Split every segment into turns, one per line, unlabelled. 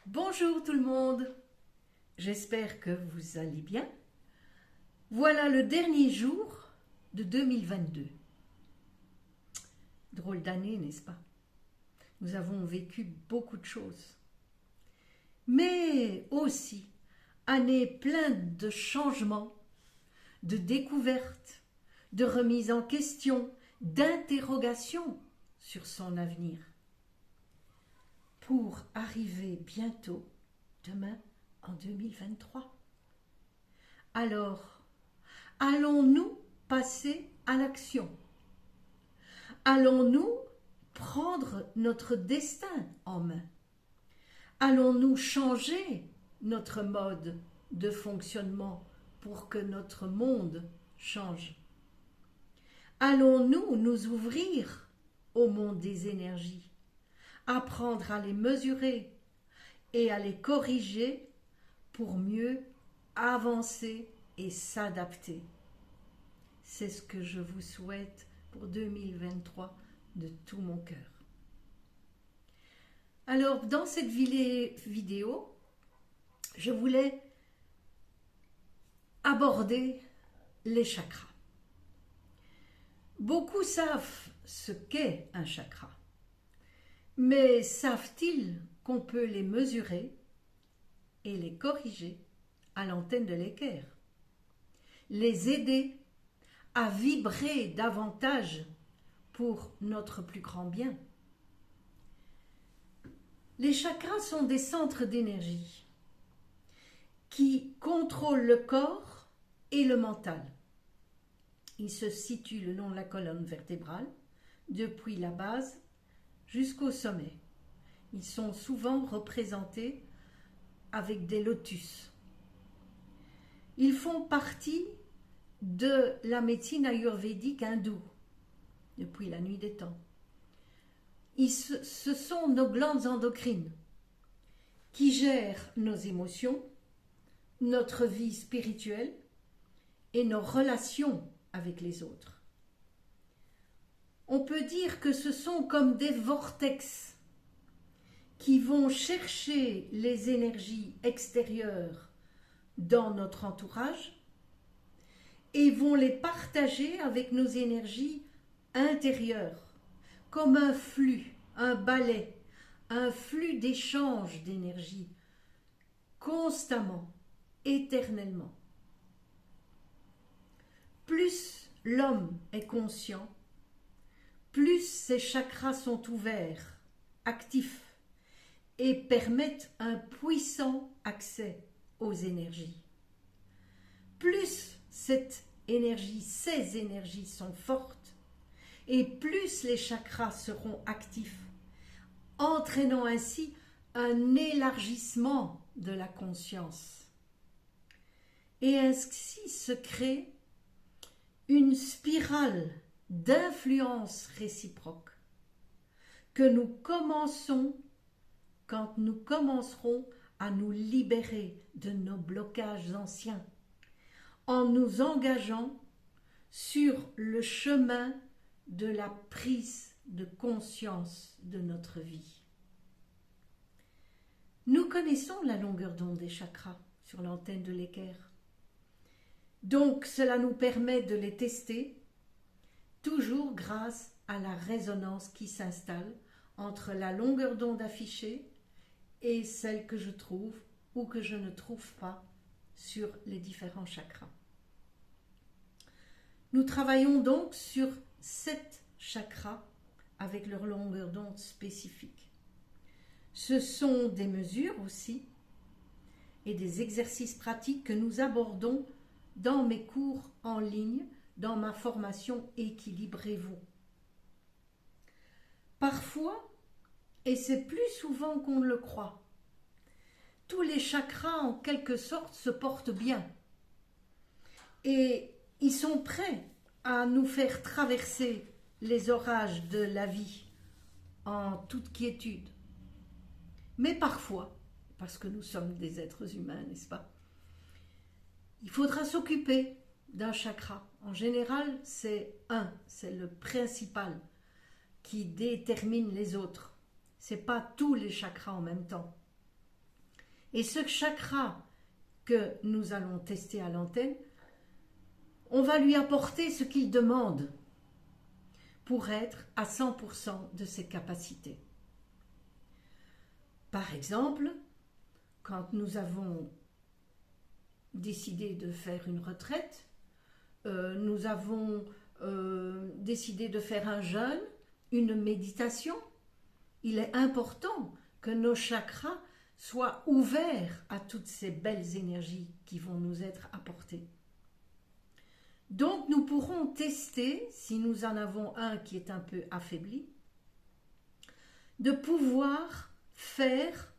Bonjour tout le monde, j'espère que vous allez bien. Voilà le dernier jour de 2022. Drôle d'année, n'est-ce pas? Nous avons vécu beaucoup de choses. Mais aussi, année pleine de changements, de découvertes, de remises en question, d'interrogations sur son avenir. Pour arriver bientôt, demain, en 2023. Alors, allons-nous passer à l'action? Allons-nous prendre notre destin en main? Allons-nous changer notre mode de fonctionnement pour que notre monde change? Allons-nous nous ouvrir au monde des énergies, apprendre à les mesurer et à les corriger pour mieux avancer et s'adapter? C'est ce que je vous souhaite pour 2023 de tout mon cœur. Alors, dans cette vidéo, je voulais aborder les chakras. Beaucoup savent ce qu'est un chakra, mais savent-ils qu'on peut les mesurer et les corriger à l'antenne de l'équerre, les aider à vibrer davantage pour notre plus grand bien? Les chakras sont des centres d'énergie qui contrôlent le corps et le mental. Ils se situent le long de la colonne vertébrale, depuis la base jusqu'au sommet. Ils sont souvent représentés avec des lotus. Ils font partie de la médecine ayurvédique hindoue depuis la nuit des temps. Ce sont nos glandes endocrines qui gèrent nos émotions, notre vie spirituelle et nos relations avec les autres. On peut dire que ce sont comme des vortex qui vont chercher les énergies extérieures dans notre entourage et vont les partager avec nos énergies intérieures, comme un flux, un balai, un flux d'échange d'énergie, constamment, éternellement. Plus l'homme est conscient, plus ses chakras sont ouverts, actifs, et permettent un puissant accès aux énergies. Plus ces énergies sont fortes, et plus les chakras seront actifs, entraînant ainsi un élargissement de la conscience. Et ainsi se crée une spirale d'influence réciproque que nous commençons quand nous commencerons à nous libérer de nos blocages anciens, en nous engageant sur le chemin de la prise de conscience de notre vie. Nous connaissons la longueur d'onde des chakras sur l'antenne de l'équerre. Donc cela nous permet de les tester, toujours grâce à la résonance qui s'installe entre la longueur d'onde affichée et celle que je trouve ou que je ne trouve pas sur les différents chakras. Nous travaillons donc sur 7 chakras avec leur longueur d'onde spécifique. Ce sont des mesures aussi et des exercices pratiques que nous abordons dans mes cours en ligne, dans ma formation Équilibrez-vous. Parfois, et c'est plus souvent qu'on le croit, tous les chakras en quelque sorte se portent bien et ils sont prêts à nous faire traverser les orages de la vie en toute quiétude. Mais parfois, parce que nous sommes des êtres humains, n'est-ce pas, il faudra s'occuper d'un chakra. En général, c'est le principal qui détermine les autres. Ce n'est pas tous les chakras en même temps. Et ce chakra que nous allons tester à l'antenne, on va lui apporter ce qu'il demande pour être à 100% de ses capacités. Par exemple, quand nous avons décidé de faire une retraite, nous avons décidé de faire un jeûne, une méditation, il est important que nos chakras soient ouverts à toutes ces belles énergies qui vont nous être apportées. Donc nous pourrons tester, si nous en avons un qui est un peu affaibli, de pouvoir faire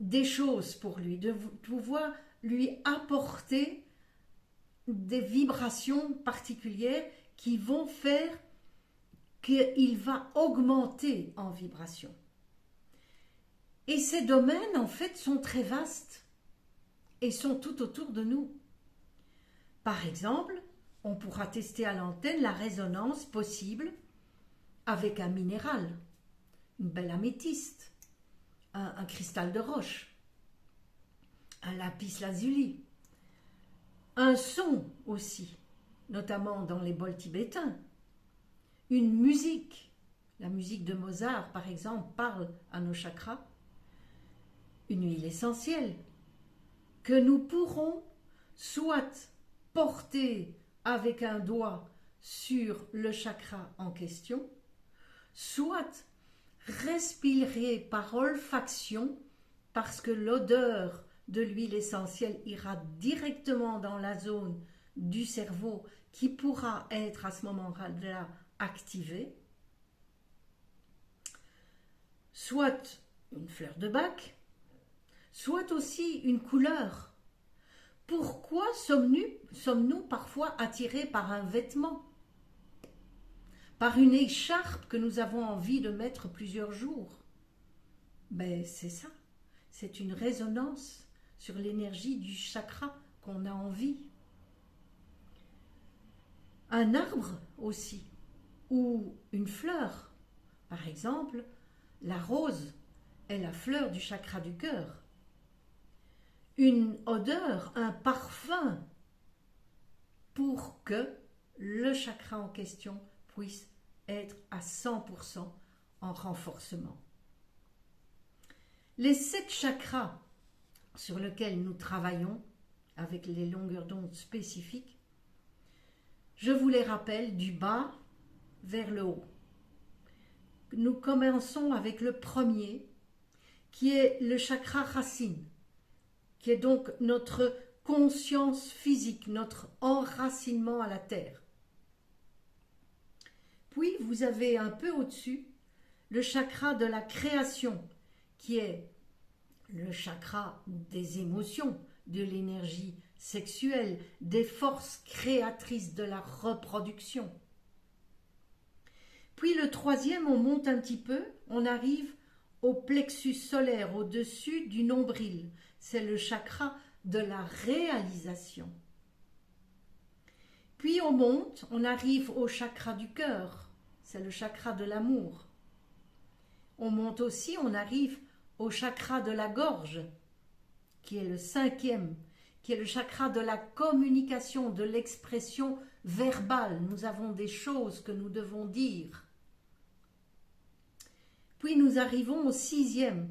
des choses pour lui, de pouvoir lui apporter des vibrations particulières qui vont faire qu'il va augmenter en vibration. Et ces domaines, en fait, sont très vastes et sont tout autour de nous. Par exemple, on pourra tester à l'antenne la résonance possible avec un minéral, une belle améthyste, un cristal de roche, un lapis lazuli, un son aussi, notamment dans les bols tibétains, une musique, la musique de Mozart par exemple parle à nos chakras, une huile essentielle que nous pourrons soit porter avec un doigt sur le chakra en question, soit respirer par olfaction parce que l'odeur de l'huile essentielle ira directement dans la zone du cerveau qui pourra être à ce moment-là activée, soit une fleur de bac, soit aussi une couleur. Pourquoi sommes-nous parfois attirés par un vêtement, par une écharpe que nous avons envie de mettre plusieurs jours? Ben c'est ça, c'est une résonance sur l'énergie du chakra qu'on a envie. Un arbre aussi, ou une fleur. Par exemple, la rose est la fleur du chakra du cœur. Une odeur, un parfum, pour que le chakra en question puisse être à 100% en renforcement. Les 7 chakras sur lesquels nous travaillons, avec les longueurs d'onde spécifiques, je vous les rappelle du bas vers le haut. Nous commençons avec le premier, qui est le chakra racine, qui est donc notre conscience physique, notre enracinement à la terre. Puis vous avez un peu au-dessus le chakra de la création, qui est le chakra des émotions, de l'énergie sexuelle, des forces créatrices de la reproduction. Puis le troisième, on monte un petit peu, on arrive au plexus solaire, au-dessus du nombril. C'est le chakra de la réalisation. Puis on monte, on arrive au chakra du cœur, c'est le chakra de l'amour. On monte aussi, on arrive au chakra de la gorge, qui est le 5e, qui est le chakra de la communication, de l'expression verbale. Nous avons des choses que nous devons dire. Puis nous arrivons au 6e,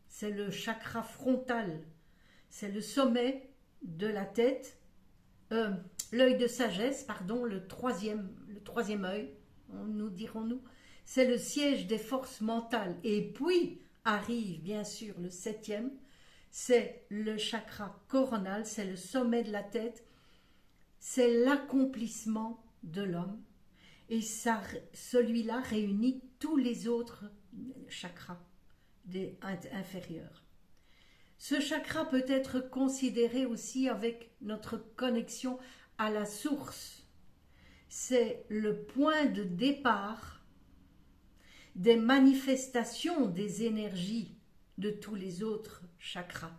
c'est le chakra frontal, c'est le sommet de la tête, l'œil de sagesse, pardon, le troisième œil, nous dirons-nous, c'est le siège des forces mentales. Et puis arrive bien sûr le 7e, c'est le chakra coronal, c'est le sommet de la tête, c'est l'accomplissement de l'homme. Et ça, celui-là réunit tous les autres chakras inférieurs. Ce chakra peut être considéré aussi avec notre connexion à la source. C'est le point de départ des manifestations des énergies de tous les autres chakras.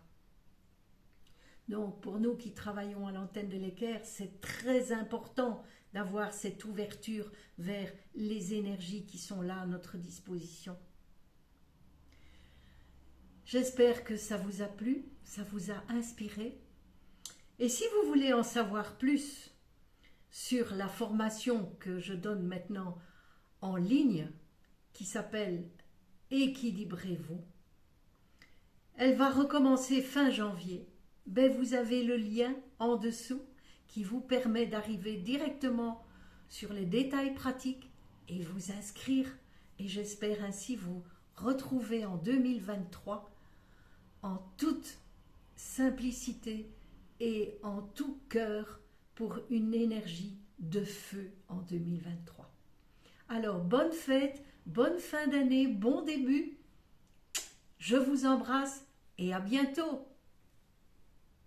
Donc pour nous qui travaillons à l'antenne de l'équerre, c'est très important d'avoir cette ouverture vers les énergies qui sont là à notre disposition. J'espère que ça vous a plu, ça vous a inspiré. Et si vous voulez en savoir plus sur la formation que je donne maintenant en ligne, qui s'appelle Équilibrez-vous, elle va recommencer fin janvier. Ben, vous avez le lien en dessous qui vous permet d'arriver directement sur les détails pratiques et vous inscrire. Et j'espère ainsi vous retrouver en 2023 en toute simplicité et en tout cœur pour une énergie de feu en 2023. Alors, bonne fête, bonne fin d'année, bon début. Je vous embrasse et à bientôt.